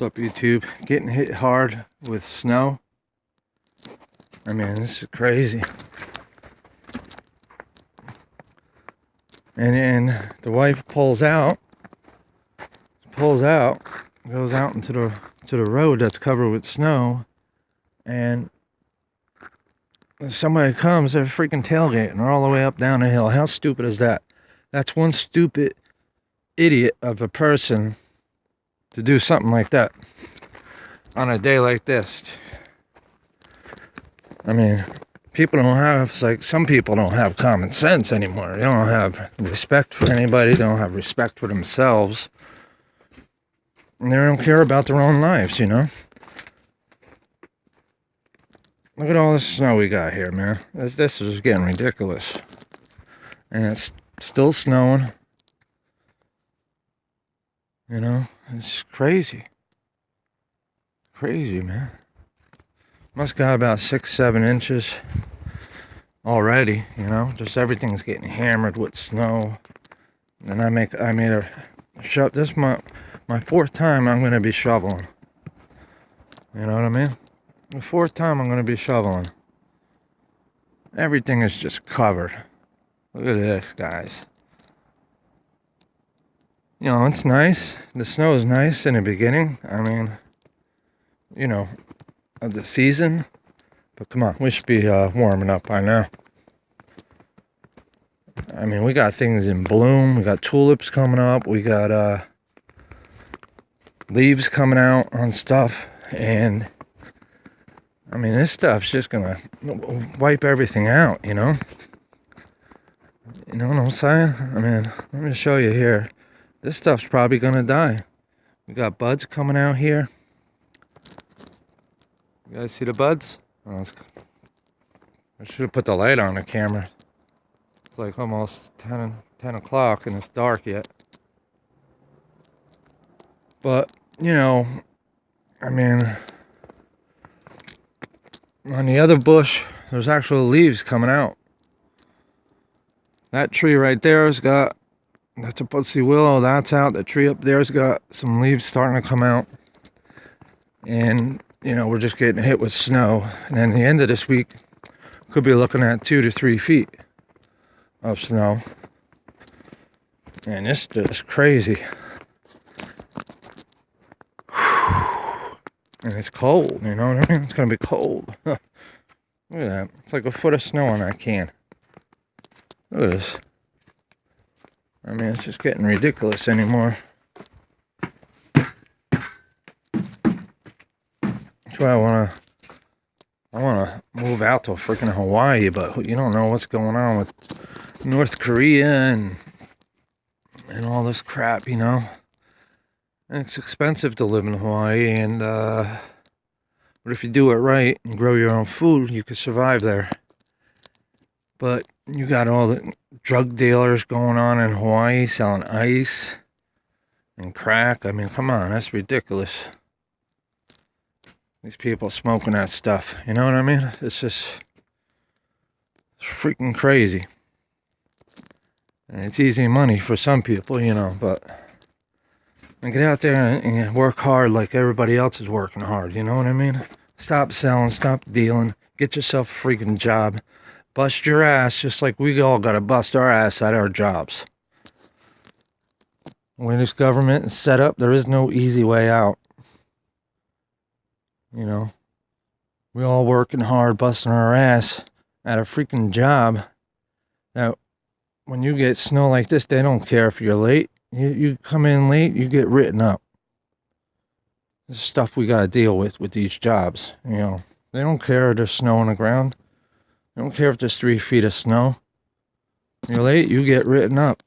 What's up, YouTube? Getting hit hard with snow. I mean, this is crazy. And then the wife pulls out, goes out into the road that's covered with snow, and somebody comes, they're freaking tailgating. They're all the way up down the hill. How stupid is that? That's one stupid idiot of a person to do something like that on a day like this. I mean, people don't have, it's like some people don't have common sense anymore. They don't have respect for anybody. They don't have respect for themselves. And they don't care about their own lives, you know? Look at all this snow we got here, man. This is getting ridiculous. And it's still snowing. You know, it's crazy. Crazy, man. Must got about 6-7 inches already, you know. Just everything's getting hammered with snow. And I made a shove. This is my fourth time I'm gonna be shoveling. You know what I mean? The fourth time I'm gonna be shoveling. Everything is just covered. Look at this, guys. You know, it's nice. The snow is nice in the beginning. I mean, you know, of the season. But come on, we should be warming up by now. I mean, we got things in bloom. We got tulips coming up. We got leaves coming out on stuff. And, I mean, this stuff's just going to wipe everything out, you know? You know what I'm saying? I mean, let me show you here. This stuff's probably going to die. We got buds coming out here. You guys see the buds? Oh, I should have put the light on the camera. It's like almost 10 o'clock and it's dark yet. But, you know, I mean, on the other bush, there's actual leaves coming out. That tree right there has got, that's a pussy willow, that's out. The tree up there's got some leaves starting to come out. And, you know, we're just getting hit with snow. And then the end of this week, could be looking at 2 to 3 feet of snow. And it's just crazy. And it's cold, you know what I mean? It's going to be cold. Look at that. It's like a foot of snow on that can. Look at this. I mean, it's just getting ridiculous anymore. That's why I wanna move out to freaking Hawaii, but you don't know what's going on with North Korea and all this crap, you know. And it's expensive to live in Hawaii, and but if you do it right and grow your own food, you could survive there. But you got all the drug dealers going on in Hawaii selling ice and crack. I mean, come on, that's ridiculous. These people smoking that stuff, you know what I mean? It's just freaking crazy. And it's easy money for some people, you know, but and get out there and work hard like everybody else is working hard, you know what I mean? Stop selling, stop dealing, get yourself a freaking job. Bust your ass just like we all got to bust our ass at our jobs. When this government is set up, there is no easy way out. You know, we all working hard, busting our ass at a freaking job. Now, when you get snow like this, they don't care if you're late. You come in late, you get written up. This is stuff we got to deal with these jobs. You know, they don't care if there's snow on the ground. They don't care if there's 3 feet of snow. You're late, you get written up.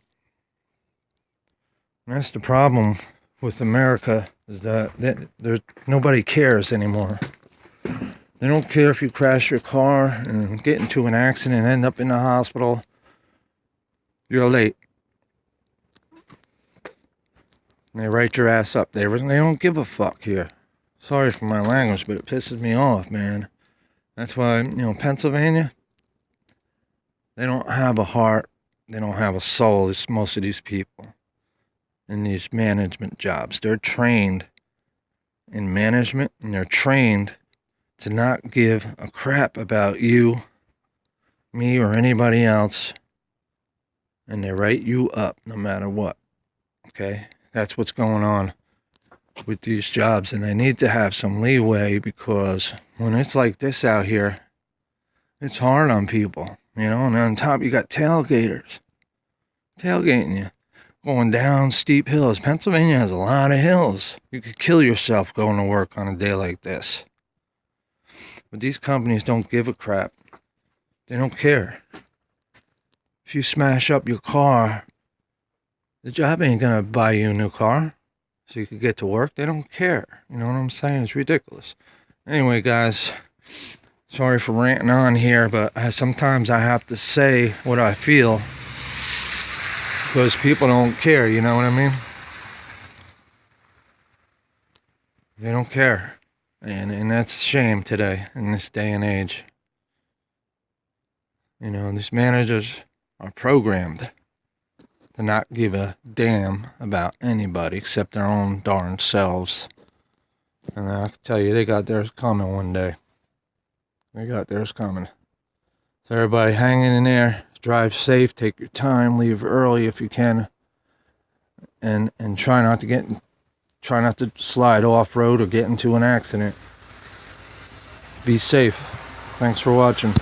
And that's the problem with America, is that there's nobody cares anymore. They don't care if you crash your car and get into an accident and end up in the hospital. You're late. And they write your ass up there. They don't give a fuck here. Sorry for my language, but it pisses me off, man. That's why, you know, Pennsylvania, they don't have a heart. They don't have a soul. It's most of these people in these management jobs. They're trained in management, and they're trained to not give a crap about you, me, or anybody else, and they write you up no matter what. Okay? That's what's going on with these jobs, and they need to have some leeway, because when it's like this out here, it's hard on people, you know. And on top, you got tailgaters tailgating you, going down steep hills. Pennsylvania has a lot of hills. You could kill yourself going to work on a day like this. But these companies don't give a crap. They don't care. If you smash up your car, the job ain't gonna buy you a new car so you could get to work. They don't care. You know what I'm saying? It's ridiculous. Anyway, guys, sorry for ranting on here, but sometimes I have to say what I feel, because people don't care, you know what I mean? They don't care. And that's a shame today, in this day and age. You know, these managers are programmed to not give a damn about anybody except their own darn selves. And I can tell you, they got theirs coming one day. They got theirs coming. So everybody hanging in there. Drive safe, take your time, leave early if you can, and try not to slide off road or get into an accident. Be safe. Thanks for watching.